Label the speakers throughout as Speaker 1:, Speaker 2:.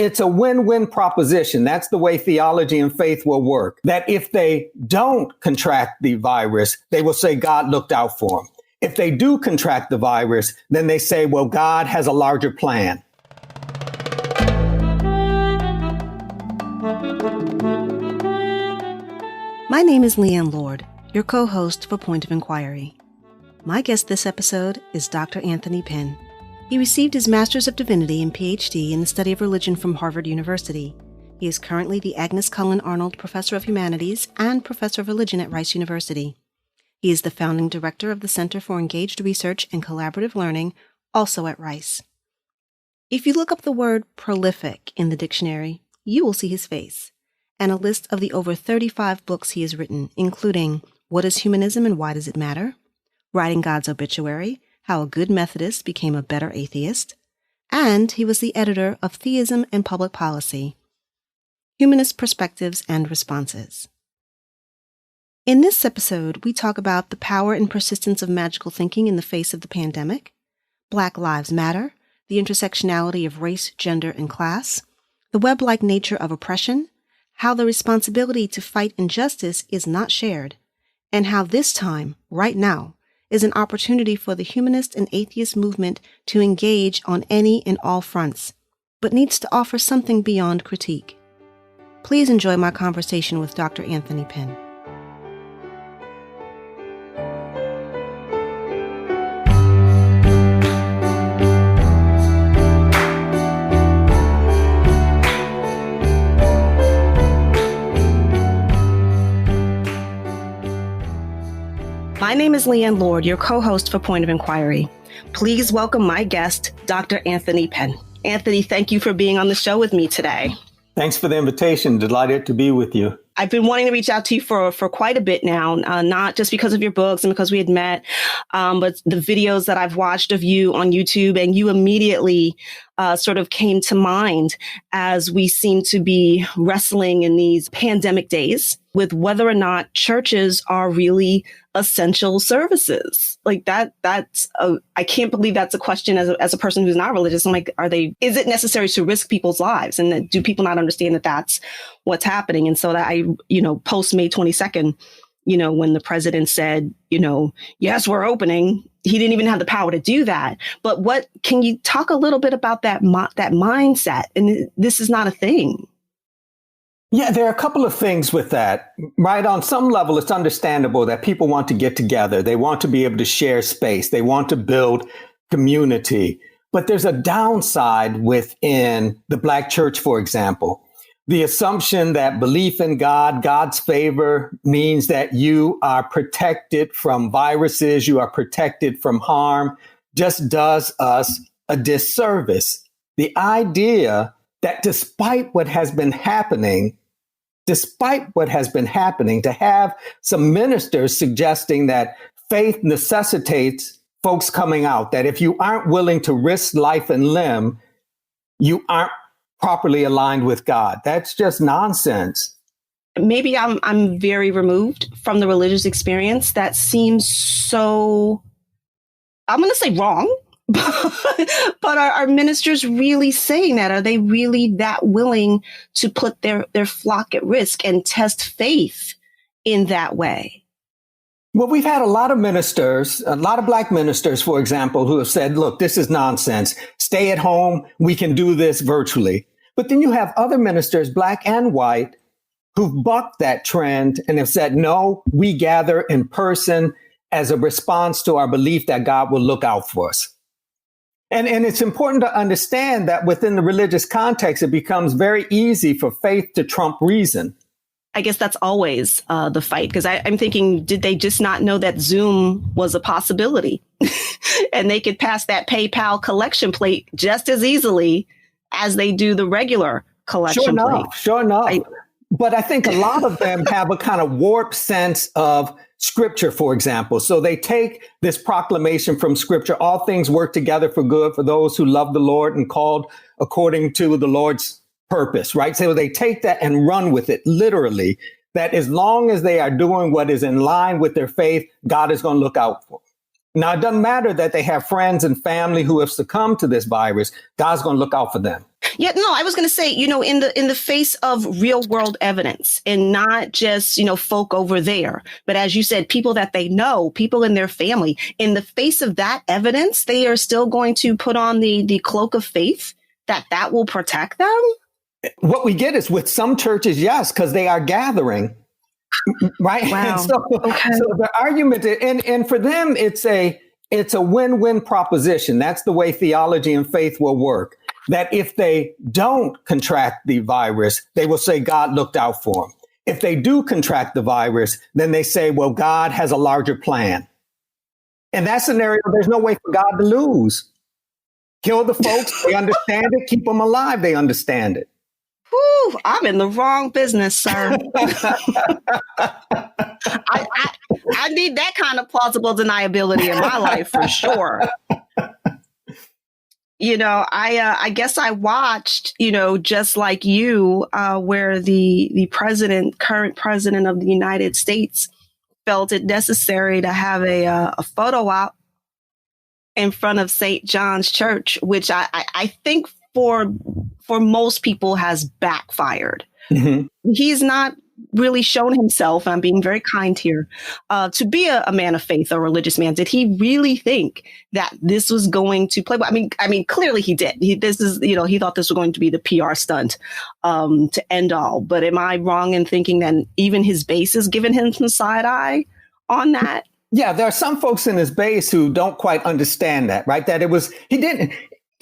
Speaker 1: It's a win-win proposition. That's the way theology and faith will work. That if they don't contract the virus, they will say God looked out for them. If they do contract the virus, then they say, well, God has a larger plan.
Speaker 2: My name is Leighann Lord, your co-host for Point of Inquiry. My guest this episode is Dr. Anthony Pinn. He received his Master's of Divinity and Ph.D. in the study of religion from Harvard University. He is currently the Agnes Cullen Arnold Professor of Humanities and Professor of Religion at Rice University. He is the founding director of the Center for Engaged Research and Collaborative Learning, also at Rice. If you look up the word prolific in the dictionary, you will see his face, and a list of the over 35 books he has written, including What is Humanism and Why Does It Matter?, Writing God's Obituary, How a Good Methodist Became a Better Atheist, and he was the editor of Theism and Public Policy, Humanist Perspectives and Responses. In this episode, we talk about the power and persistence of magical thinking in the face of the pandemic, Black Lives Matter, the intersectionality of race, gender, and class, the web-like nature of oppression, how the responsibility to fight injustice is not shared, and how this time, right now, is an opportunity for the humanist and atheist movement to engage on any and all fronts, but needs to offer something beyond critique. Please enjoy my conversation with Dr. Anthony Pinn. My name is Leighann Lord, your co-host for Point of Inquiry. Please welcome my guest, Dr. Anthony Pinn. Anthony, thank you for being on the show with me today.
Speaker 1: Thanks for the invitation. Delighted to be with you.
Speaker 2: I've been wanting to reach out to you for quite a bit now, not just because of your books and because we had met, but the videos that I've watched of you on YouTube, and you immediately sort of came to mind as we seem to be wrestling in these pandemic days with whether or not churches are really essential services. Like I can't believe that's a question as a person who's not religious. I'm like, is it necessary to risk people's lives? And do people not understand that that's what's happening? And so that post May 22nd, when the president said, yes, we're opening, he didn't even have the power to do that. But can you talk a little bit about that mindset? And this is not a thing.
Speaker 1: Yeah, there are a couple of things with that, right? On some level, it's understandable that people want to get together. They want to be able to share space. They want to build community. But there's a downside within the Black church, for example. The assumption that belief in God, God's favor, means that you are protected from viruses, you are protected from harm, just does us a disservice. The idea that despite what has been happening, to have some ministers suggesting that faith necessitates folks coming out, that if you aren't willing to risk life and limb, you aren't properly aligned with God. That's just nonsense.
Speaker 2: Maybe I'm very removed from the religious experience. That seems so, I'm going to say wrong. But are ministers really saying that? Are they really that willing to put their flock at risk and test faith in that way?
Speaker 1: Well, we've had a lot of ministers, a lot of Black ministers, for example, who have said, look, this is nonsense. Stay at home. We can do this virtually. But then you have other ministers, Black and white, who've bucked that trend and have said, no, we gather in person as a response to our belief that God will look out for us. And it's important to understand that within the religious context, it becomes very easy for faith to trump reason.
Speaker 2: I guess that's always the fight, because I'm thinking, did they just not know that Zoom was a possibility? And they could pass that PayPal collection plate just as easily as they do the regular collection plate.
Speaker 1: Sure enough. But I think a lot of them have a kind of warped sense of Scripture, for example. So they take this proclamation from Scripture, all things work together for good for those who love the Lord and called according to the Lord's purpose, right? So they take that and run with it literally, that as long as they are doing what is in line with their faith, God is going to look out for them. Now, it doesn't matter that they have friends and family who have succumbed to this virus. God's going to look out for them.
Speaker 2: Yeah, no, I was going to say, in the face of real world evidence, and not just, folk over there, but as you said, people that they know, people in their family, in the face of that evidence, they are still going to put on the cloak of faith that will protect them.
Speaker 1: What we get is with some churches, yes, because they are gathering. Right.
Speaker 2: Wow.
Speaker 1: So the argument, and for them, it's a win-win proposition. That's the way theology and faith will work. That if they don't contract the virus, they will say God looked out for them. If they do contract the virus, then they say, well, God has a larger plan. In that scenario, there's no way for God to lose. Kill the folks. They understand it. Keep them alive. They understand it.
Speaker 2: Whew, I'm in the wrong business, sir. I need that kind of plausible deniability in my life for sure. I guess I watched, just like you, where the current president of the United States felt it necessary to have a photo op in front of St. John's Church, which I think for most people has backfired. Mm-hmm. He's not really shown himself, I'm being very kind here, to be a man of faith, a religious man. Did he really think that this was going to play? I mean, clearly he did. He thought this was going to be the PR stunt to end all. But am I wrong in thinking that even his base is giving him some side eye on that?
Speaker 1: Yeah, there are some folks in his base who don't quite understand that, right? That he didn't.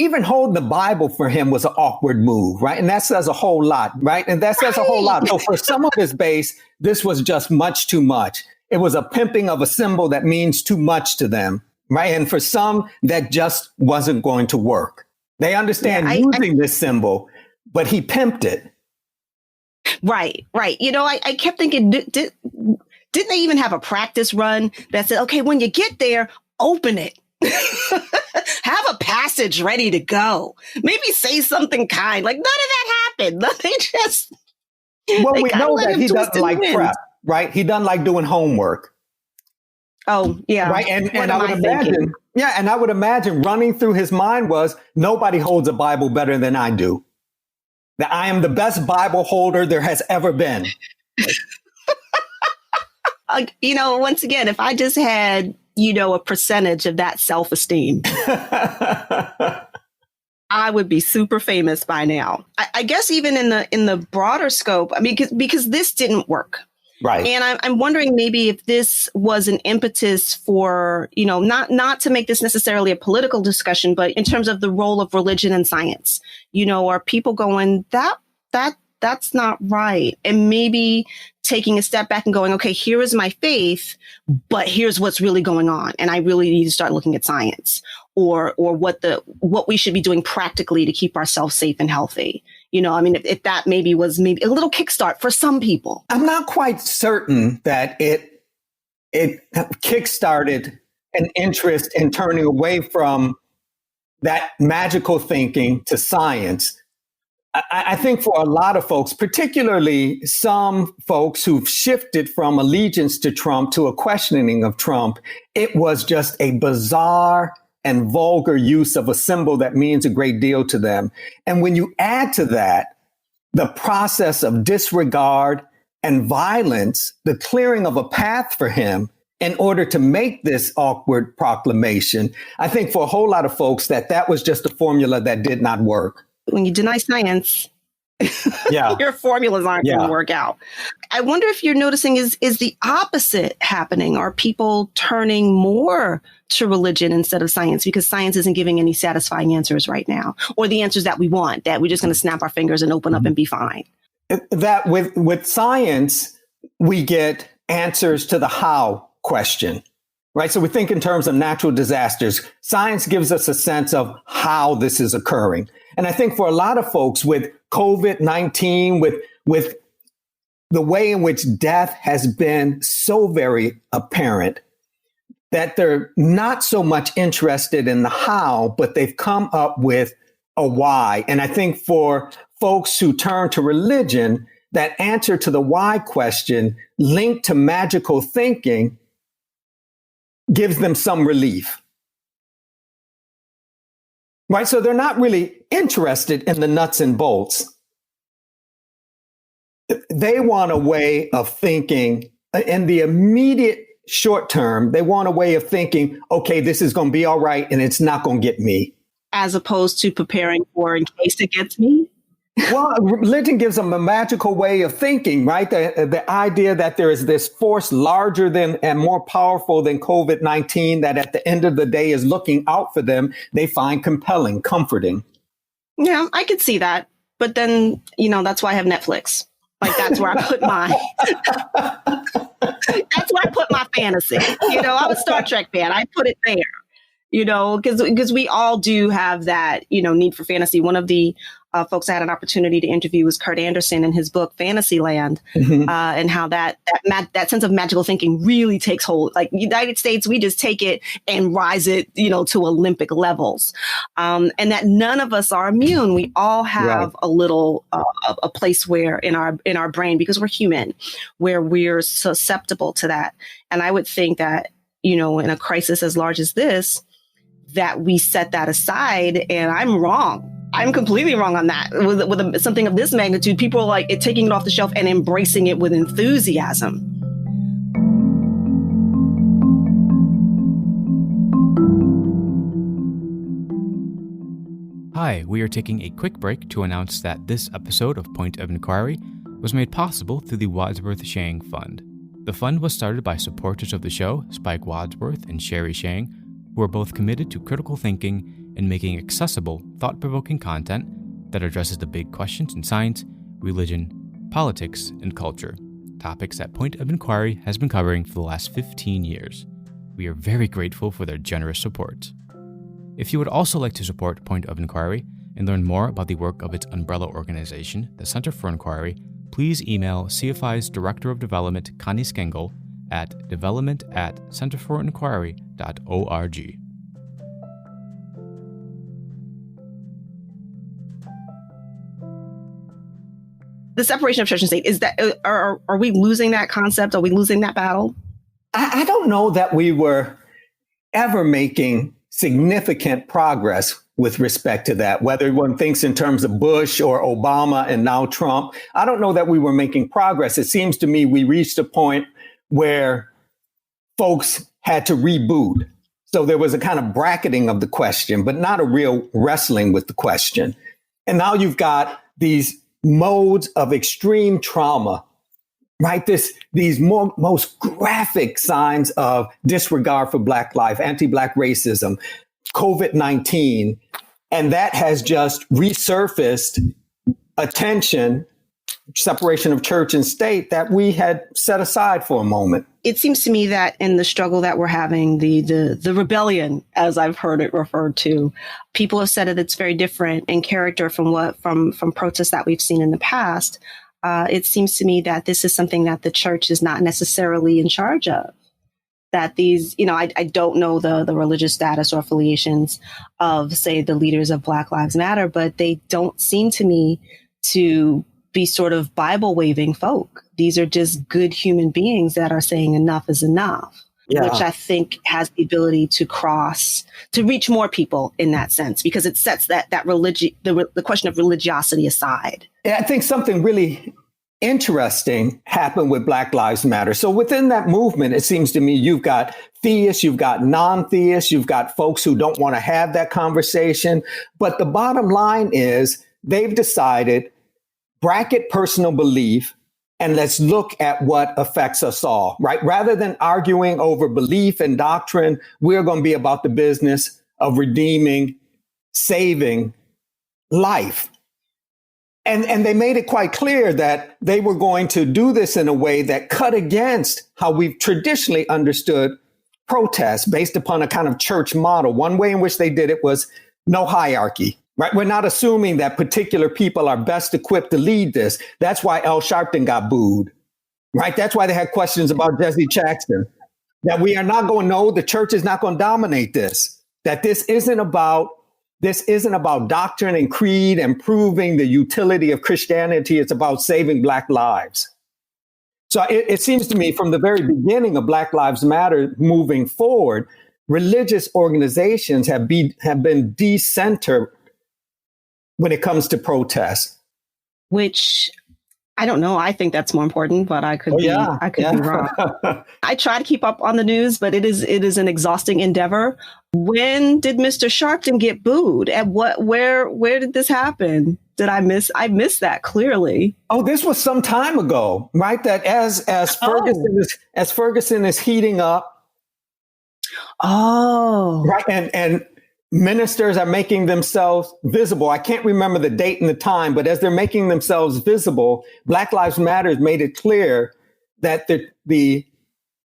Speaker 1: Even holding the Bible for him was an awkward move, right? And that says a whole lot, right? And that says a whole lot. So for some of his base, this was just much too much. It was a pimping of a symbol that means too much to them, right? And for some, that just wasn't going to work. They understand using this symbol, but he pimped it.
Speaker 2: Right. I kept thinking, didn't they even have a practice run that said, okay, when you get there, open it. Have a passage ready to go. Maybe say something kind. Like none of that happened. They just.
Speaker 1: Well, we know that he doesn't like prep, right? He doesn't like doing homework.
Speaker 2: Oh, yeah.
Speaker 1: Right. And I would imagine. Yeah. And I would imagine running through his mind was nobody holds a Bible better than I do. That I am the best Bible holder there has ever been.
Speaker 2: Once again, if I just had a percentage of that self-esteem, I would be super famous by now. I guess even in the broader scope, I mean, because this didn't work.
Speaker 1: Right.
Speaker 2: And I'm wondering maybe if this was an impetus for, not to make this necessarily a political discussion, but in terms of the role of religion and science, are people going, that's not right. And maybe taking a step back and going, okay, here is my faith, but here's what's really going on. And I really need to start looking at science or what we should be doing practically to keep ourselves safe and healthy. If that maybe was a little kickstart for some people.
Speaker 1: I'm not quite certain that it kickstarted an interest in turning away from that magical thinking to science. I think for a lot of folks, particularly some folks who've shifted from allegiance to Trump to a questioning of Trump, it was just a bizarre and vulgar use of a symbol that means a great deal to them. And when you add to that the process of disregard and violence, the clearing of a path for him in order to make this awkward proclamation, I think for a whole lot of folks that was just a formula that did not work.
Speaker 2: When you deny science, your formulas aren't going to work out. I wonder if you're noticing is the opposite happening? Are people turning more to religion instead of science because science isn't giving any satisfying answers right now, or the answers that we want, that we're just going to snap our fingers and open up and be fine?
Speaker 1: That with science, we get answers to the how question. Right. So we think in terms of natural disasters. Science gives us a sense of how this is occurring. And I think for a lot of folks with COVID-19, with the way in which death has been so very apparent, that they're not so much interested in the how, but they've come up with a why. And I think for folks who turn to religion, that answer to the why question linked to magical thinking gives them some relief. Right? So they're not really interested in the nuts and bolts. They want a way of thinking in the immediate short term. They want a way of thinking, okay, this is going to be all right and it's not going to get me.
Speaker 2: As opposed to preparing for in case it gets me?
Speaker 1: Well, religion gives them a magical way of thinking, right? The idea that there is this force larger than and more powerful than COVID-19 that at the end of the day is looking out for them, they find compelling, comforting.
Speaker 2: Yeah, I could see that. But then, that's why I have Netflix. Like, that's where I put that's where I put my fantasy. I'm a Star Trek fan. I put it there. Because we all do have that, need for fantasy. One of the folks I had an opportunity to interview was Kurt Anderson in his book, Fantasyland, and how that sense of magical thinking really takes hold. Like United States, we just take it and rise it, to Olympic levels. And that none of us are immune. We all have a little, a place where in our brain, because we're human, where we're susceptible to that. And I would think that, in a crisis as large as this, that we set that aside, and I'm wrong. I'm completely wrong on that. With something of this magnitude, people are like taking it off the shelf and embracing it with enthusiasm.
Speaker 3: Hi, we are taking a quick break to announce that this episode of Point of Inquiry was made possible through the Wadsworth Shang Fund. The fund was started by supporters of the show, Spike Wadsworth and Sherry Shang, who are both committed to critical thinking and making accessible, thought-provoking content that addresses the big questions in science, religion, politics, and culture, topics that Point of Inquiry has been covering for the last 15 years. We are very grateful for their generous support. If you would also like to support Point of Inquiry and learn more about the work of its umbrella organization, the Center for Inquiry, please email CFI's Director of Development, Connie Skengel, at development@centerforinquiry.org.
Speaker 2: The separation of church and state, is that are we losing that concept? Are we losing that battle?
Speaker 1: I don't know that we were ever making significant progress with respect to that, whether one thinks in terms of Bush or Obama and now Trump. I don't know that we were making progress. It seems to me we reached a point where folks had to reboot. So there was a kind of bracketing of the question, but not a real wrestling with the question. And now you've got these modes of extreme trauma, right? These most graphic signs of disregard for Black life, anti-Black racism, COVID-19, and that has just resurfaced attention, separation of church and state that we had set aside for a moment.
Speaker 2: It seems to me that in the struggle that we're having, the rebellion, as I've heard it referred to, people have said that it's very different in character from protests that we've seen in the past. It seems to me that this is something that the church is not necessarily in charge of. That these, I don't know the religious status or affiliations of, say, the leaders of Black Lives Matter, but they don't seem to me to be sort of Bible waving folk. These are just good human beings that are saying enough is enough, which I think has the ability to reach more people in that sense, because it sets that the question of religiosity aside.
Speaker 1: I think something really interesting happened with Black Lives Matter. So within that movement, it seems to me you've got theists, you've got non-theists, you've got folks who don't want to have that conversation. But the bottom line is they've decided bracket personal belief and let's look at what affects us all, right? Rather than arguing over belief and doctrine, we're going to be about the business of redeeming, saving life. And they made it quite clear that they were going to do this in a way that cut against how we've traditionally understood protests based upon a kind of church model. One way in which they did it was no hierarchy, right? We're not assuming that particular people are best equipped to lead this. That's why Al Sharpton got booed, right? That's why they had questions about Jesse Jackson, that we are not going, no, the church is not going to dominate this, that this isn't about doctrine and creed and proving the utility of Christianity. It's about saving Black lives. So it seems to me from the very beginning of Black Lives Matter moving forward, religious organizations have been de-centered when it comes to protest.
Speaker 2: Which I don't know. I think that's more important, but I could be wrong. I try to keep up on the news, but it is an exhausting endeavor. When did Mr. Sharpton get booed? At where did this happen? Did I missed that clearly.
Speaker 1: Oh, this was some time ago, right? That as Ferguson is heating up.
Speaker 2: Oh.
Speaker 1: Right. And ministers are making themselves visible. I can't remember the date and the time, but as they're making themselves visible, Black Lives Matter has made it clear that the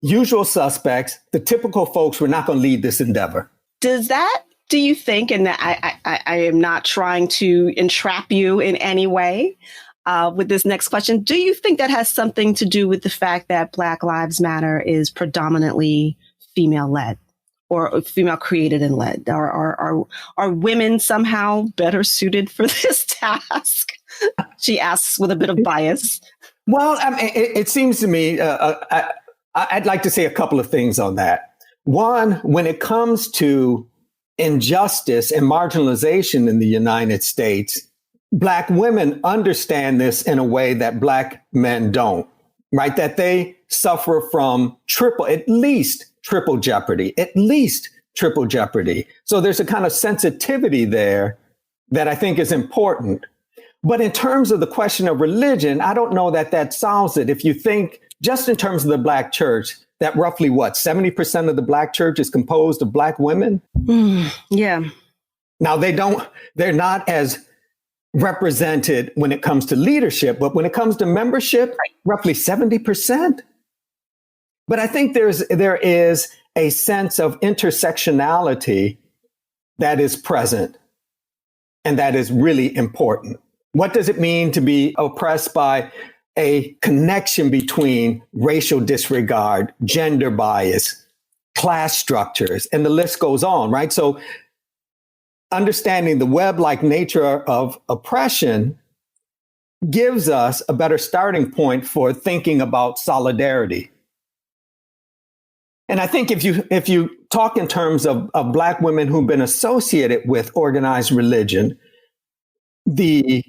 Speaker 1: usual suspects, the typical folks, were not going to lead this endeavor.
Speaker 2: Do you think, and I am not trying to entrap you in any way with this next question, do you think that has something to do with the fact that Black Lives Matter is predominantly female-led? Or female created and led? Are women somehow better suited for this task? She asks with a bit of bias.
Speaker 1: Well, I mean, it seems to me, I'd like to say a couple of things on that. One, when it comes to injustice and marginalization in the United States, Black women understand this in a way that Black men don't, right? That they suffer from at least triple jeopardy. So there's a kind of sensitivity there that I think is important. But in terms of the question of religion, I don't know that solves it. If you think just in terms of the Black church, that roughly 70% of the Black church is composed of Black women?
Speaker 2: Yeah.
Speaker 1: Now they're not as represented when it comes to leadership, but when it comes to membership, roughly 70%. But I think there is a sense of intersectionality that is present and that is really important. What does it mean to be oppressed by a connection between racial disregard, gender bias, class structures, and the list goes on, right? So understanding the web-like nature of oppression gives us a better starting point for thinking about solidarity. And I think if you talk in terms of Black women who've been associated with organized religion, the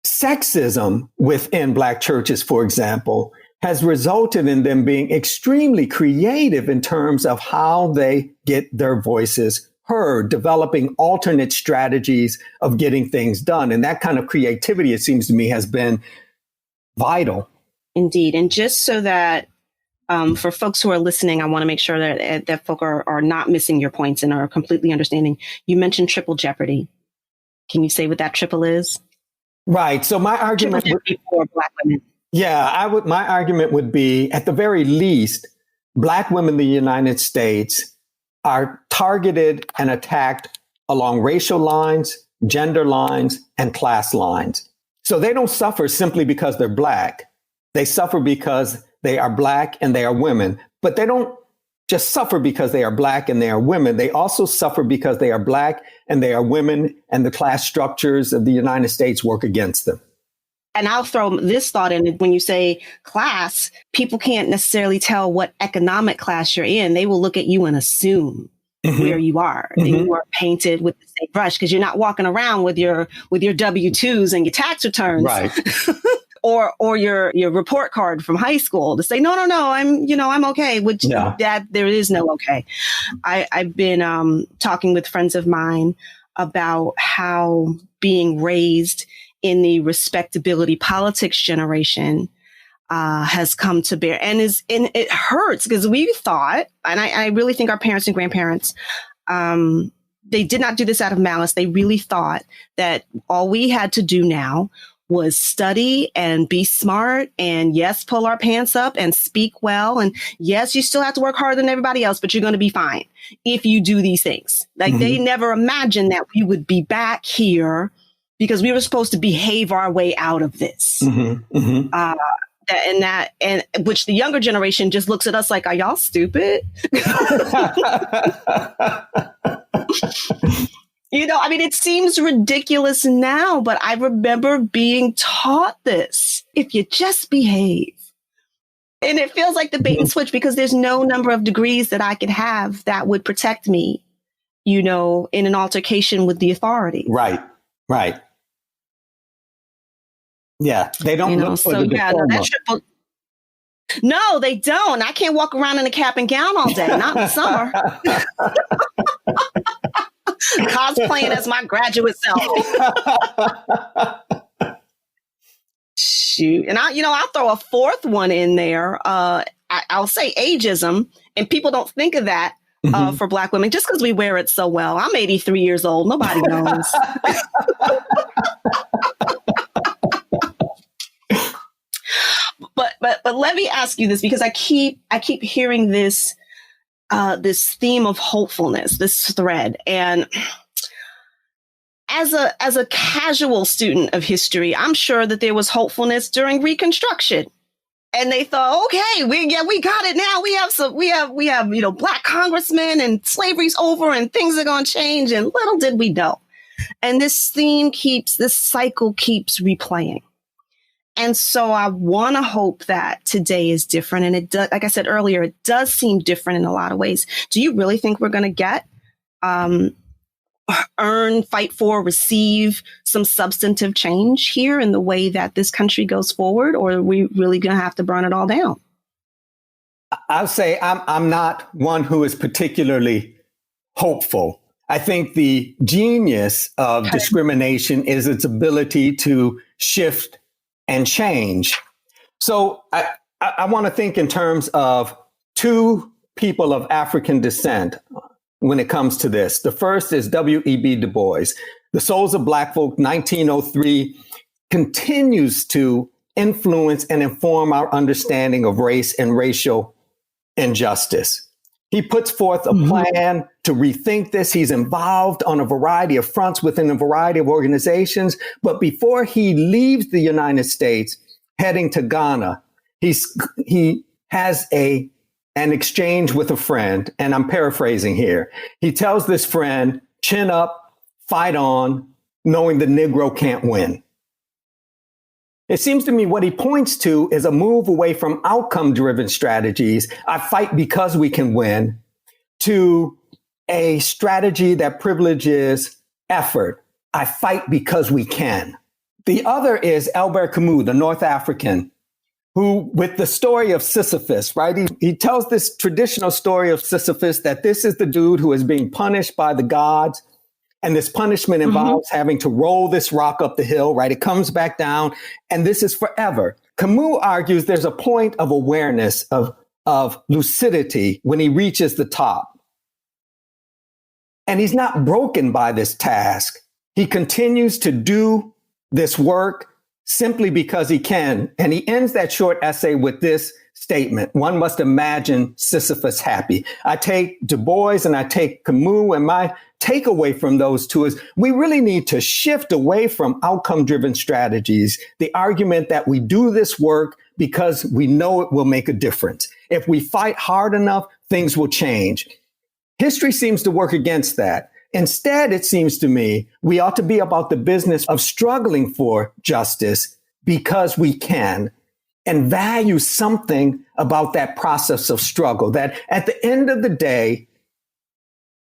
Speaker 1: sexism within Black churches, for example, has resulted in them being extremely creative in terms of how they get their voices heard, developing alternate strategies of getting things done. And that kind of creativity, it seems to me, has been vital.
Speaker 2: Indeed. And just so that for folks who are listening, I want to make sure that folk are not missing your points and are completely understanding. You mentioned triple jeopardy. Can you say what that triple is?
Speaker 1: Right. So my argument would be
Speaker 2: for Black women.
Speaker 1: Yeah, my argument would be, at the very least, Black women in the United States are targeted and attacked along racial lines, gender lines, and class lines. So they don't suffer simply because they're Black. They suffer because they are Black and they are women. But they don't just suffer because they are Black and they are women. They also suffer because they are Black and they are women, and the class structures of the United States work against them.
Speaker 2: And I'll throw this thought in. When you say class, people can't necessarily tell what economic class you're in. They will look at you and assume where you are. And you are painted with the same brush because you're not walking around with your W-2s and your tax returns. Right. or your report card from high school to say, no, I'm okay. Which that there is no okay. I've been talking with friends of mine about how being raised in the respectability politics generation has come to bear, and it hurts because we thought, and I really think our parents and grandparents, they did not do this out of malice. They really thought that all we had to do now was study and be smart and yes, pull our pants up and speak well. And yes, you still have to work harder than everybody else, but you're going to be fine if you do these things. Like they never imagined that we would be back here because we were supposed to behave our way out of this. And which the younger generation just looks at us like, are y'all stupid? It seems ridiculous now, but I remember being taught this. If you just behave, And it feels like the bait and switch because there's no number of degrees that I could have that would protect me, in an altercation with the authorities.
Speaker 1: Right. Yeah, they don't look for the diploma.
Speaker 2: No, they don't. I can't walk around in a cap and gown all day, not in the summer. Cosplaying as my graduate self. Shoot. And I'll throw a fourth one in there. I'll say ageism, and people don't think of that for Black women just because we wear it so well. I'm 83 years old. Nobody knows. But let me ask you this, because I keep hearing this theme of hopefulness, this thread. And as a casual student of history, I'm sure that there was hopefulness during Reconstruction. And they thought, okay, we got it now. We have Black congressmen, and slavery's over and things are going to change. And little did we know. And this cycle keeps replaying. And so I want to hope that today is different. And it does, like I said earlier, it does seem different in a lot of ways. Do you really think we're going to get, earn, fight for, receive some substantive change here in the way that this country goes forward? Or are we really going to have to burn it all down?
Speaker 1: I'll say I'm not one who is particularly hopeful. I think the genius of discrimination is its ability to shift and change. So I want to think in terms of two people of African descent when it comes to this. The first is W.E.B. Du Bois. The Souls of Black Folk, 1903, continues to influence and inform our understanding of race and racial injustice. He puts forth a plan to rethink this. He's involved on a variety of fronts within a variety of organizations. But before he leaves the United States, heading to Ghana, he has an exchange with a friend. And I'm paraphrasing here. He tells this friend, chin up, fight on, knowing the Negro can't win. It seems to me what he points to is a move away from outcome-driven strategies, I fight because we can win, to a strategy that privileges effort, I fight because we can. The other is Albert Camus, the North African, who, with the story of Sisyphus, right? He tells this traditional story of Sisyphus, that this is the dude who is being punished by the gods. And this punishment involves having to roll this rock up the hill, right? It comes back down, and this is forever. Camus argues there's a point of awareness, of lucidity when he reaches the top. And he's not broken by this task. He continues to do this work simply because he can. And he ends that short essay with this statement: one must imagine Sisyphus happy. I take Du Bois and I take Camus, and my takeaway from those two is we really need to shift away from outcome-driven strategies, the argument that we do this work because we know it will make a difference. If we fight hard enough, things will change. History seems to work against that. Instead, it seems to me, we ought to be about the business of struggling for justice because we can, and value something about that process of struggle, that at the end of the day,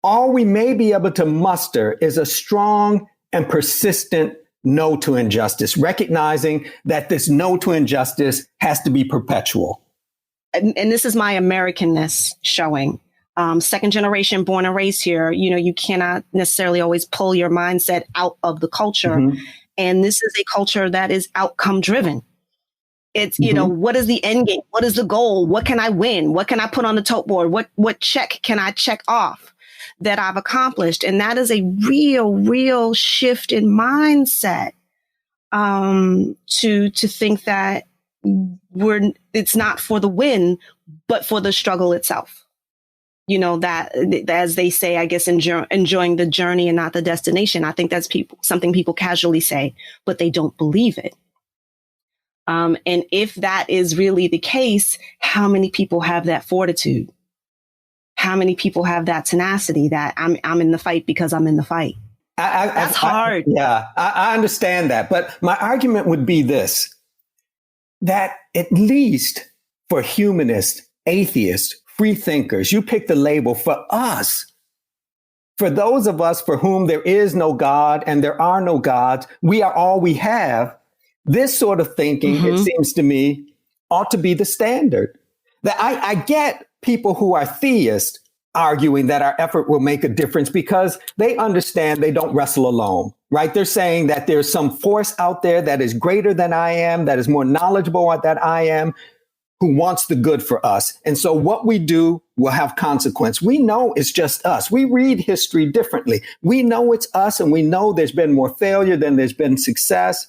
Speaker 1: all we may be able to muster is a strong and persistent no to injustice, recognizing that this no to injustice has to be perpetual.
Speaker 2: And this is my Americanness showing. Second generation born and raised here, you cannot necessarily always pull your mindset out of the culture. And this is a culture that is outcome driven. It's, what is the end game? What is the goal? What can I win? What can I put on the tote board? What check can I check off that I've accomplished? And that is a real shift in mindset, to think that it's not for the win, but for the struggle itself. That, as they say, I guess, enjoying the journey and not the destination. I think that's something people casually say, but they don't believe it. And if that is really the case, how many people have that fortitude? How many people have that tenacity that I'm in the fight because I'm in the fight? That's hard.
Speaker 1: I understand that. But my argument would be this, that at least for humanists, atheists, free thinkers. You pick the label. For us, for those of us for whom there is no God and there are no gods, we are all we have. This sort of thinking, it seems to me, ought to be the standard. That I get people who are theists arguing that our effort will make a difference because they understand they don't wrestle alone, right? They're saying that there's some force out there that is greater than I am, that is more knowledgeable than I am, who wants the good for us. And so what we do will have consequence. We know it's just us. We read history differently. We know it's us, and we know there's been more failure than there's been success.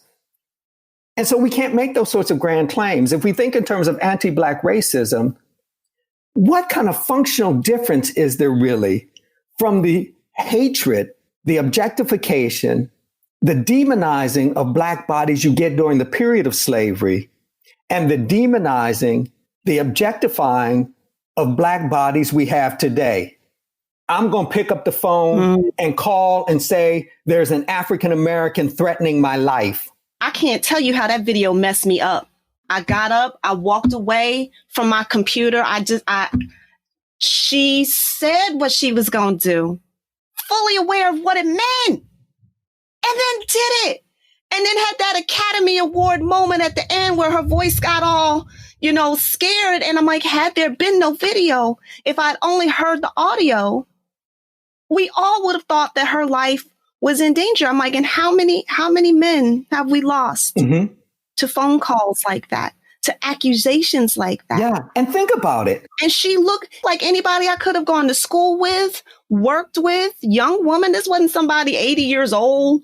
Speaker 1: And so we can't make those sorts of grand claims. If we think in terms of anti-Black racism, what kind of functional difference is there really from the hatred, the objectification, the demonizing of Black bodies you get during the period of slavery, and the demonizing, the objectifying of Black bodies we have today? I'm going to pick up the phone and call and say, there's an African American threatening my life.
Speaker 4: I can't tell you how that video messed me up. I got up, I walked away from my computer. She said what she was going to do, fully aware of what it meant, and then did it. And then had that Academy Award moment at the end where her voice got all, scared. And I'm like, had there been no video, if I'd only heard the audio, we all would have thought that her life was in danger. I'm like, and how many men have we lost to phone calls like that, to accusations like that?
Speaker 1: Yeah. And think about it.
Speaker 4: And she looked like anybody I could have gone to school with, worked with, young woman. This wasn't somebody 80 years old,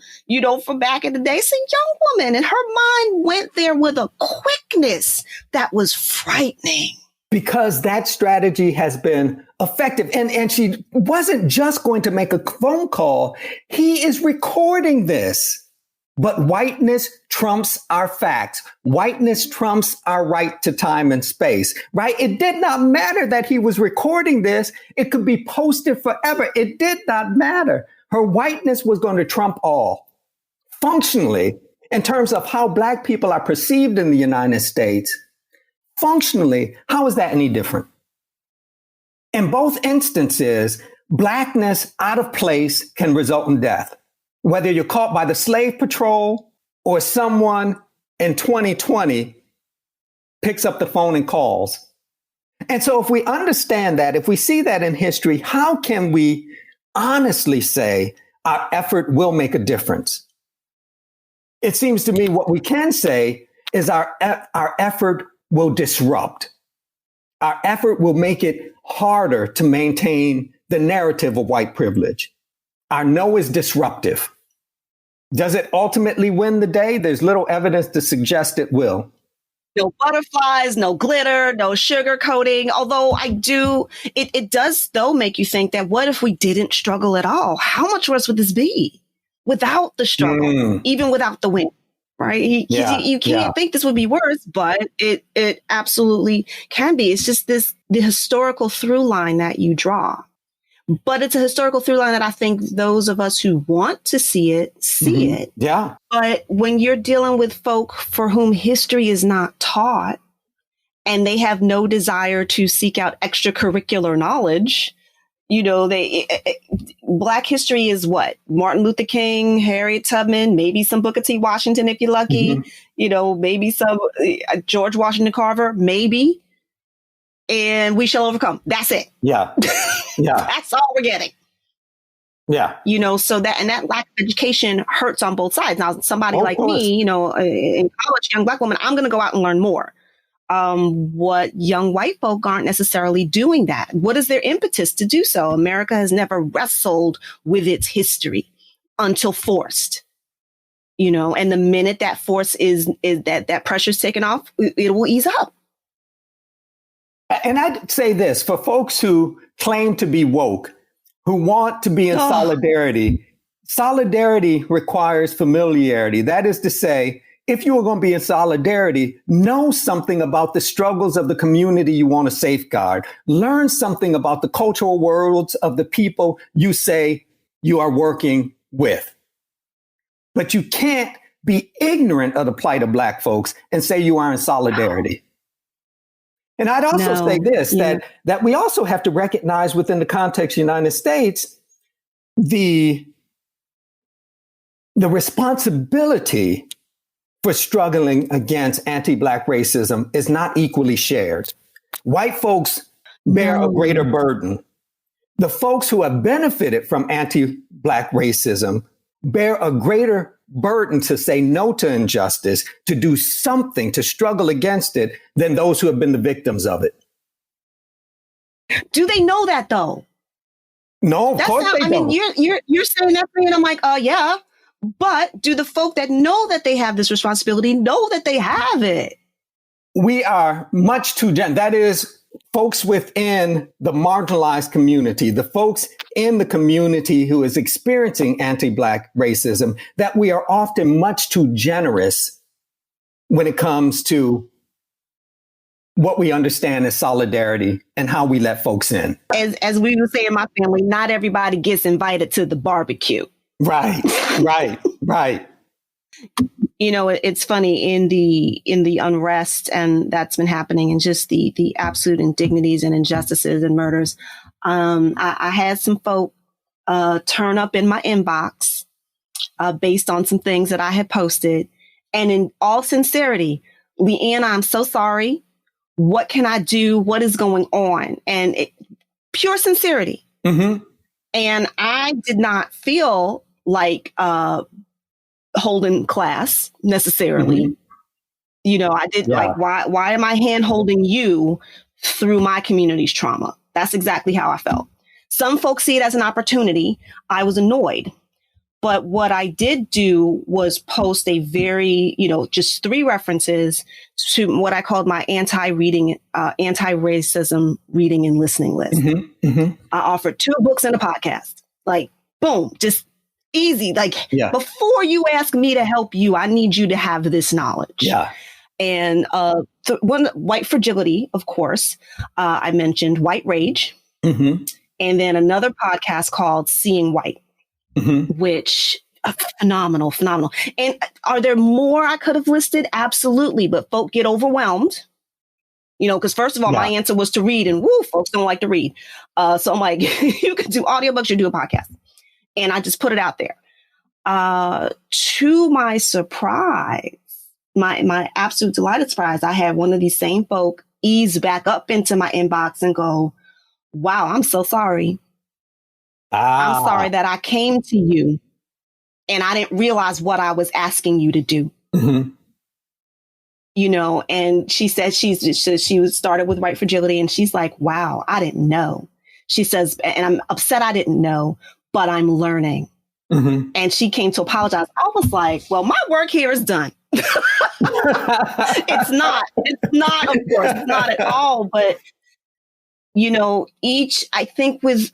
Speaker 4: from back in the day. It's a young woman. And her mind went there with a quickness that was frightening.
Speaker 1: Because that strategy has been effective. And she wasn't just going to make a phone call. He is recording this. But whiteness trumps our facts. Whiteness trumps our right to time and space, right? It did not matter that he was recording this. It could be posted forever. It did not matter. Her whiteness was going to trump all. Functionally, in terms of how Black people are perceived in the United States, functionally, how is that any different? In both instances, Blackness out of place can result in death. Whether you're caught by the slave patrol or someone in 2020 picks up the phone and calls. And so if we understand that, if we see that in history, how can we honestly say our effort will make a difference? It seems to me what we can say is our effort will disrupt. Our effort will make it harder to maintain the narrative of white privilege. Our no is disruptive. Does it ultimately win the day? There's little evidence to suggest it will.
Speaker 4: No butterflies, no glitter, no sugar coating. Although it does though make you think that what if we didn't struggle at all? How much worse would this be without the struggle, even without the win? Right? You can't think this would be worse, but it absolutely can be. It's just the historical through line that you draw. But it's a historical through line that I think those of us who want to see it.
Speaker 1: Yeah.
Speaker 4: But when you're dealing with folk for whom history is not taught and they have no desire to seek out extracurricular knowledge, Black history is what? Martin Luther King, Harriet Tubman, maybe some Booker T. Washington if you're lucky, maybe some George Washington Carver, maybe. And we shall overcome. That's it.
Speaker 1: Yeah. Yeah.
Speaker 4: That's all we're getting.
Speaker 1: Yeah.
Speaker 4: So that lack of education hurts on both sides. Now, somebody like me, in college, young Black woman, I'm going to go out and learn more. What young white folk aren't necessarily doing that. What is their impetus to do so? America has never wrestled with its history until forced, and the minute that force is that pressure's taken off, it will ease up.
Speaker 1: And I'd say this for folks who claim to be woke, who want to be in solidarity. Solidarity requires familiarity. That is to say, if you are going to be in solidarity, know something about the struggles of the community you want to safeguard. Learn something about the cultural worlds of the people you say you are working with. But you can't be ignorant of the plight of Black folks and say you are in solidarity. And I'd also say this, that we also have to recognize within the context of the United States, the responsibility for struggling against anti-Black racism is not equally shared. White folks bear a greater burden. The folks who have benefited from anti-Black racism bear a greater burden to say no to injustice, to do something, to struggle against it, than those who have been the victims of it.
Speaker 4: Do they know that though?
Speaker 1: No, of course they don't.
Speaker 4: I mean, you're saying that to me, and I'm like, yeah. But do the folk that know that they have this responsibility know that they have it?
Speaker 1: We are much too that is folks within the marginalized community, the folks in the community who is experiencing anti-Black racism, that we are often much too generous when it comes to what we understand as solidarity and how we let folks in.
Speaker 4: As we would say in my family, not everybody gets invited to the barbecue.
Speaker 1: Right.
Speaker 4: You know, it's funny in the unrest and that's been happening, and just the absolute indignities and injustices and murders. I had some folk turn up in my inbox based on some things that I had posted, and in all sincerity, Leighann, I'm so sorry. What can I do? What is going on? And pure sincerity. Mm-hmm. And I did not feel like holding class necessarily. Mm-hmm. You know, I did like, why am I hand holding you through my community's trauma? That's exactly how I felt. Some folks see it as an opportunity. I was annoyed. But what I did do was post a very, just 3 references to what I called my anti-racism reading and listening list. Mm-hmm. Mm-hmm. I offered 2 books and a podcast. Like, boom, just easy. Like, before you ask me to help you, I need you to have this knowledge. Yeah. And one, white fragility, of course. I mentioned white rage. Mm-hmm. And then another podcast called Seeing White. Mm-hmm. Which phenomenal. And are there more I could have listed? Absolutely. But folk get overwhelmed, because first of all, my answer was to read, and folks don't like to read. So I'm like, you can do audiobooks, you do a podcast. And I just put it out there. To my surprise, my absolute delighted surprise, I had one of these same folk ease back up into my inbox and go, wow, I'm so sorry. I'm sorry that I came to you and I didn't realize what I was asking you to do. Mm-hmm. And she said she started with white fragility, and she's like, wow, I didn't know. She says, and I'm upset I didn't know, but I'm learning. Mm-hmm. And she came to apologize. I was like, well, my work here is done. It's not, of course, it's not at all. But, I think with...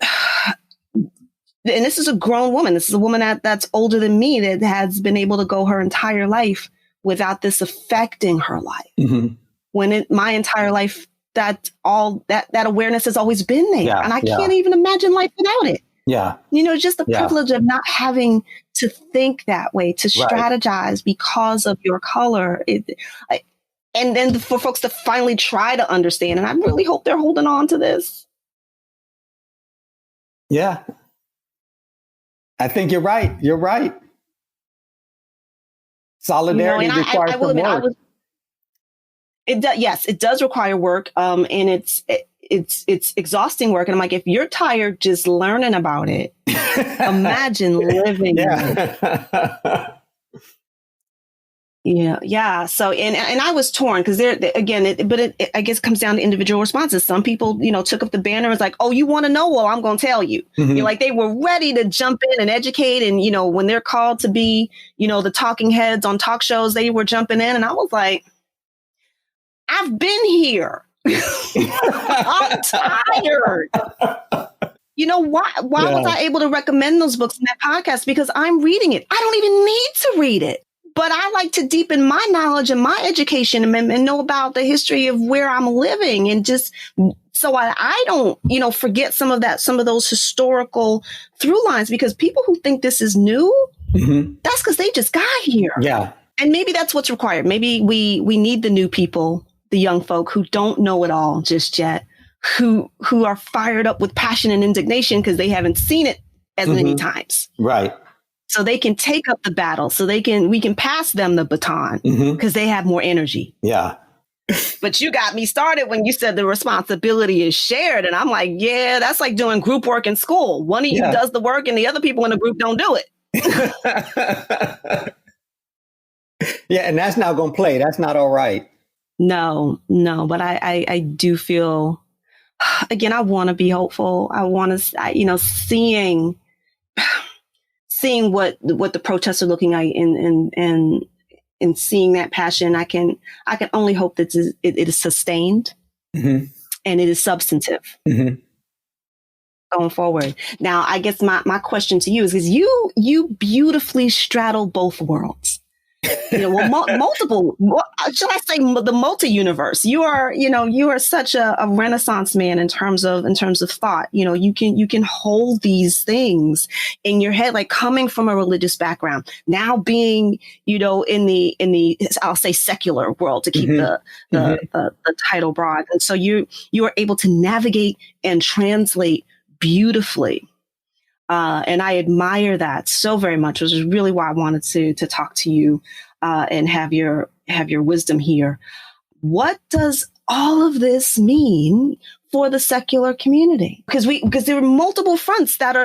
Speaker 4: And this is a grown woman. This is a woman that's older than me, that has been able to go her entire life without this affecting her life. Mm-hmm. When my entire life, that awareness has always been there. And I can't even imagine life without it. Yeah. Just the privilege of not having to think that way, to strategize because of your color. And then for folks to finally try to understand. And I really hope they're holding on to this.
Speaker 1: Yeah. I think you're right. Solidarity requires some work. It does require work. And it's exhausting work. And I'm like, if you're tired just learning about it, imagine living it. Yeah. So, and I was torn because it I guess comes down to individual responses. Some people, took up the banner and was like, oh, you want to know? Well, I'm going to tell you. Mm-hmm. Like they were ready to jump in and educate. And, when they're called to be, the talking heads on talk shows, they were jumping in. And I was like, I've been here. I'm tired. Why was I able to recommend those books in that podcast? Because I'm reading it. I don't even need to read it. But I like to deepen my knowledge and my education and know about the history of where I'm living, and just so I don't, forget some of those historical through lines, because people who think this is new, mm-hmm. that's because they just got here. Yeah. And maybe that's what's required. Maybe we need the new people
Speaker 4: the young folk who don't know it all just yet, who are fired up with passion and indignation because they haven't seen it as many times.
Speaker 1: Right.
Speaker 4: So they can take up the battle. So we can pass them the baton because they have more energy.
Speaker 1: Yeah.
Speaker 4: But you got me started when you said the responsibility is shared. And I'm like, yeah, that's like doing group work in school. One of you does the work and the other people in the group don't do it.
Speaker 1: Yeah. And that's not going to play. That's not all right.
Speaker 4: No. But I do feel, again, I want to be hopeful. I want to, seeing what the protests are looking like and seeing that passion, I can only hope that it is sustained and it is substantive going forward. Now, I guess my question to you is you beautifully straddle both worlds. Multiple. Should I say the multi-universe? You are such a Renaissance man in terms of thought. You can hold these things in your head, like coming from a religious background, now being, in the I'll say secular world to keep the title broad, and so you are able to navigate and translate beautifully. And I admire that so very much, which is really why I wanted to talk to you and have your wisdom here. What does all of this mean for the secular community? Because there are multiple fronts that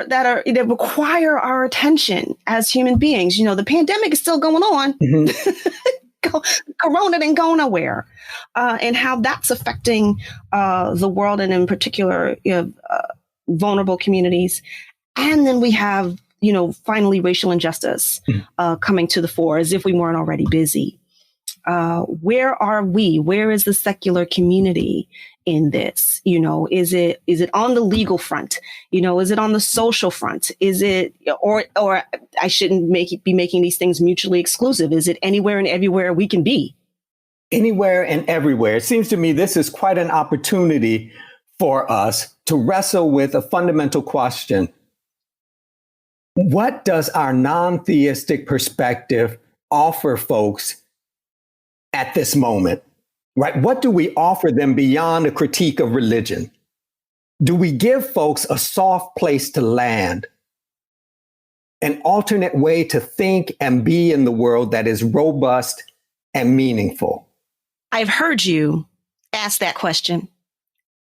Speaker 4: require our attention as human beings. The pandemic is still going on. Corona didn't go nowhere, and how that's affecting the world, and in particular, vulnerable communities. And then we have, finally racial injustice coming to the fore as if we weren't already busy. Where are we? Where is the secular community in this? Is it on the legal front? Is it on the social front? Is it, or I shouldn't be making these things mutually exclusive. Is it anywhere and everywhere we can be?
Speaker 1: Anywhere and everywhere. It seems to me this is quite an opportunity for us to wrestle with a fundamental question. What does our non-theistic perspective offer folks at this moment, right? What do we offer them beyond a critique of religion? Do we give folks a soft place to land, an alternate way to think and be in the world that is robust and meaningful?
Speaker 4: I've heard you ask that question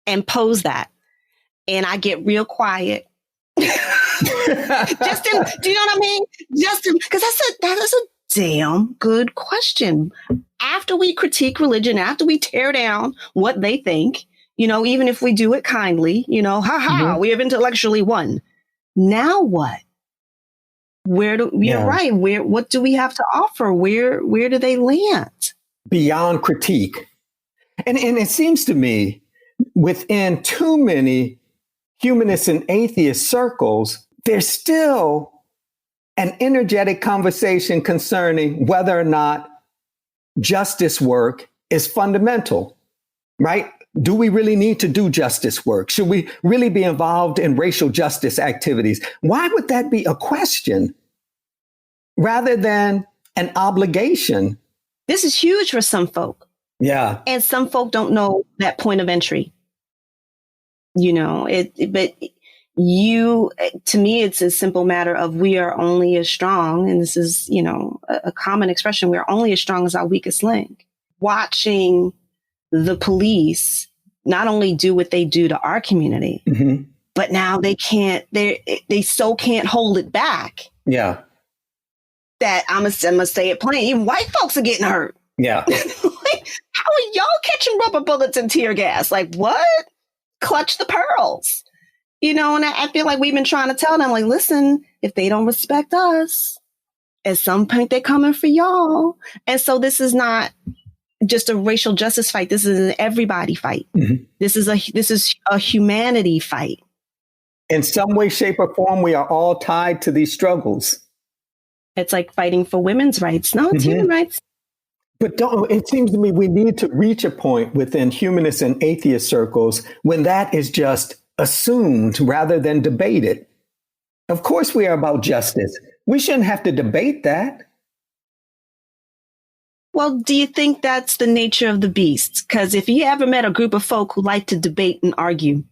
Speaker 4: and pose that, and I get real quiet. Justin, do you know what I mean? Justin, because that is a damn good question. After we critique religion, after we tear down what they think, even if we do it kindly, we have intellectually won. Now what? You're right. What do we have to offer? Where do they land?
Speaker 1: Beyond critique. And it seems to me within too many humanist and atheist circles, there's still an energetic conversation concerning whether or not justice work is fundamental, right? Do we really need to do justice work? Should we really be involved in racial justice activities? Why would that be a question rather than an obligation?
Speaker 4: This is huge for some folk.
Speaker 1: Yeah.
Speaker 4: And some folk don't know that point of entry. But to me, it's a simple matter of we are only as strong. And this is, a common expression. We're only as strong as our weakest link. Watching the police not only do what they do to our community, but now they so can't hold it back.
Speaker 1: Yeah.
Speaker 4: That I'm gonna say it plain. Even white folks are getting hurt.
Speaker 1: Yeah.
Speaker 4: How are y'all catching rubber bullets and tear gas? Like what? Clutch the pearls. And I feel like we've been trying to tell them, like, listen, if they don't respect us, at some point they're coming for y'all. And so this is not just a racial justice fight. This is an everybody fight. This is a humanity fight.
Speaker 1: In some way, shape, or form, we are all tied to these struggles.
Speaker 4: It's like fighting for women's rights. No, it's human rights.
Speaker 1: But it seems to me we need to reach a point within humanist and atheist circles when that is just assumed rather than debated. Of course, we are about justice. We shouldn't have to debate that.
Speaker 4: Well, do you think that's the nature of the beast? Because if you ever met a group of folk who like to debate and argue,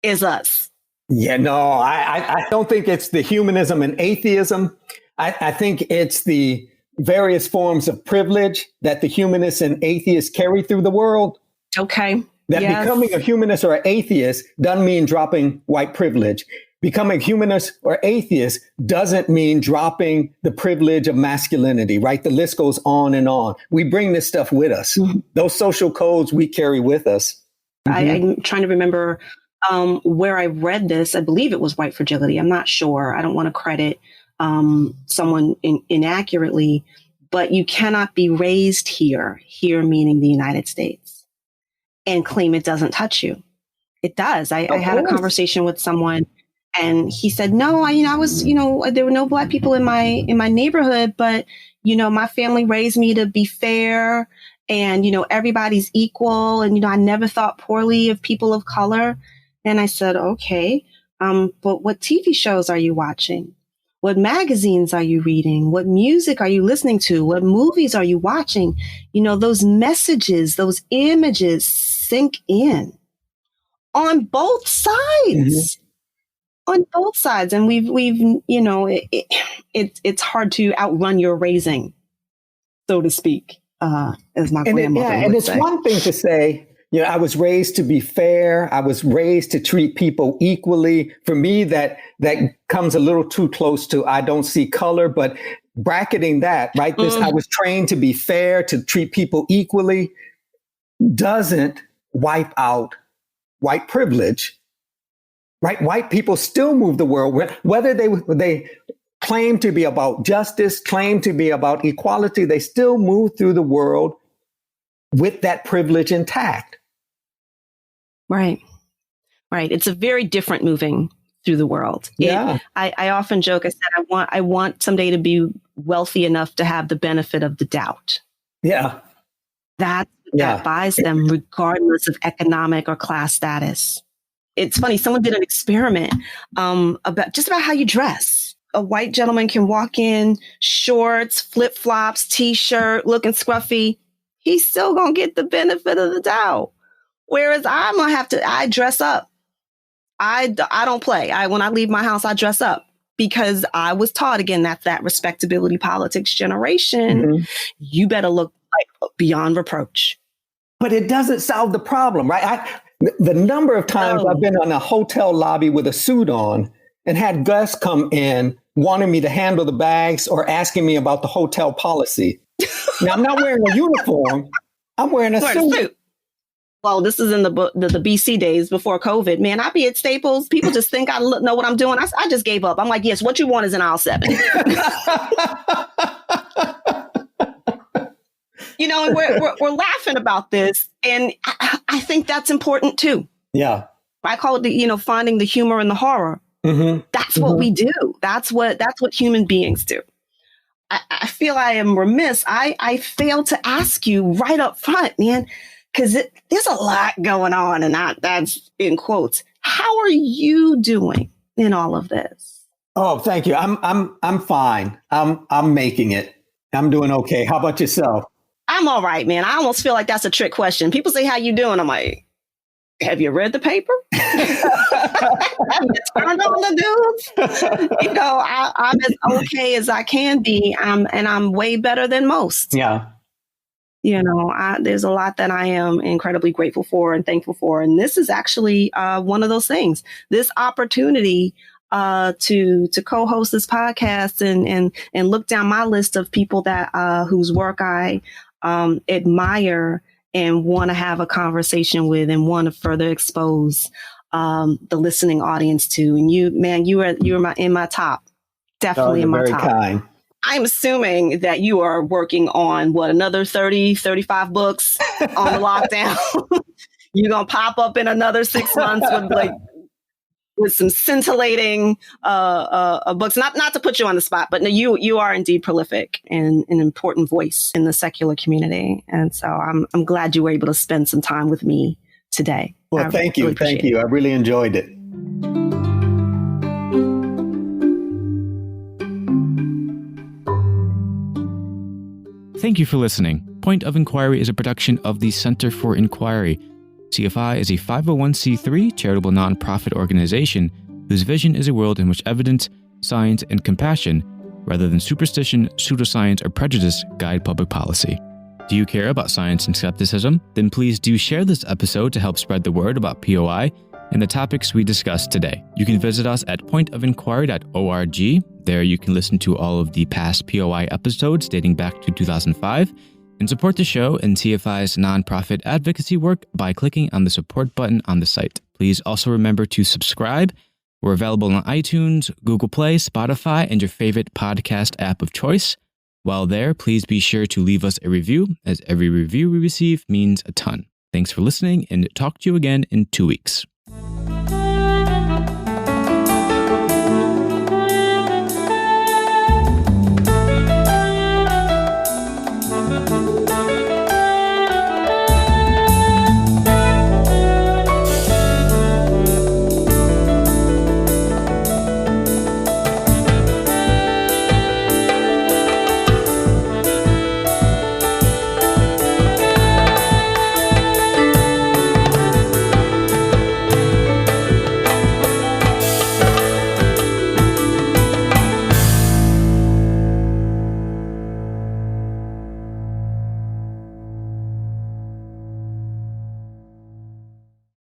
Speaker 4: is us.
Speaker 1: Yeah, no, I don't think it's the humanism and atheism. I think it's the various forms of privilege that the humanists and atheists carry through the world.
Speaker 4: Okay.
Speaker 1: That
Speaker 4: yes.
Speaker 1: Becoming a humanist or an atheist doesn't mean dropping white privilege. Becoming humanist or atheist doesn't mean dropping the privilege of masculinity, right? The list goes on and on. We bring this stuff with us. Mm-hmm. Those social codes we carry with us.
Speaker 4: Mm-hmm. I'm trying to remember where I read this. I believe it was White Fragility. I'm not sure. I don't want to credit someone inaccurately, but you cannot be raised here meaning the United States, and claim it doesn't touch you. It does. I had a conversation with someone, and he said, no, I was, there were no Black people in my neighborhood, but, my family raised me to be fair and, everybody's equal. And, I never thought poorly of people of color. And I said, okay, but what TV shows are you watching? What magazines are you reading? What music are you listening to? What movies are you watching? Those messages, those images sink in on both sides. Mm-hmm. On both sides. And it's hard to outrun your raising, so to speak, as my grandmother would
Speaker 1: and it's
Speaker 4: say.
Speaker 1: One thing to say, I was raised to be fair. I was raised to treat people equally. For me, that comes a little too close to I don't see color, but bracketing that, right? I was trained to be fair, to treat people equally, doesn't wipe out white privilege. Right? White people still move the world, whether they claim to be about justice, claim to be about equality, they still move through the world with that privilege intact.
Speaker 4: Right. Right. It's a very different moving through the world.
Speaker 1: Yeah.
Speaker 4: I often joke, I said, I want someday to be wealthy enough to have the benefit of the doubt.
Speaker 1: Yeah.
Speaker 4: That buys them regardless of economic or class status. It's funny. Someone did an experiment about how you dress. A white gentleman can walk in shorts, flip flops, T-shirt, looking scruffy. He's still going to get the benefit of the doubt. Whereas I dress up. I don't play. When I leave my house, I dress up because I was taught, again, that's that respectability politics generation. Mm-hmm. You better look like beyond reproach.
Speaker 1: But it doesn't solve the problem, right? The number of times I've been in a hotel lobby with a suit on and had guests come in wanting me to handle the bags or asking me about the hotel policy. Now, I'm not wearing a uniform. I'm wearing a suit.
Speaker 4: Well, this is in the BC days before COVID. Man, I be at Staples. People just think I know what I'm doing. I just gave up. I'm like, yes, what you want is in aisle 7. And we're laughing about this. And I think that's important, too.
Speaker 1: Yeah.
Speaker 4: I call it, finding the humor in the horror. Mm-hmm. That's what we do. That's what human beings do. I feel I am remiss. I failed to ask you right up front, man, because there's a lot going on. And that's in quotes. How are you doing in all of this?
Speaker 1: Oh, thank you. I'm fine. I'm making it. I'm doing okay. How about yourself?
Speaker 4: I'm all right, man. I almost feel like that's a trick question. People say, how you doing? I'm like, have you read the paper? Have you turned on the news? I'm as okay as I can be. And I'm way better than most.
Speaker 1: Yeah.
Speaker 4: There's a lot that I am incredibly grateful for and thankful for. And this is actually one of those things. This opportunity to co-host this podcast and look down my list of people that whose work I admire and want to have a conversation with and want to further expose the listening audience to. And you are in my top, definitely in my
Speaker 1: very
Speaker 4: top.
Speaker 1: Kind.
Speaker 4: I'm assuming that you are working on another 30, 35 books on the lockdown. You're going to pop up in another 6 months with some scintillating books. Not to put you on the spot, but no, you are indeed prolific and an important voice in the secular community. And so I'm glad you were able to spend some time with me today.
Speaker 1: Well, thank you. Thank you. I really enjoyed it.
Speaker 3: Thank you for listening. Point of Inquiry is a production of the Center for Inquiry. CFI is a 501c3 charitable nonprofit organization whose vision is a world in which evidence, science, and compassion, rather than superstition, pseudoscience, or prejudice, guide public policy. Do you care about science and skepticism? Then please do share this episode to help spread the word about POI and the topics we discussed today. You can visit us at pointofinquiry.org. There you can listen to all of the past POI episodes dating back to 2005 and support the show and CFI's nonprofit advocacy work by clicking on the support button on the site. Please also remember to subscribe. We're available on iTunes, Google Play, Spotify, and your favorite podcast app of choice. While there, please be sure to leave us a review, as every review we receive means a ton. Thanks for listening, and talk to you again in 2 weeks.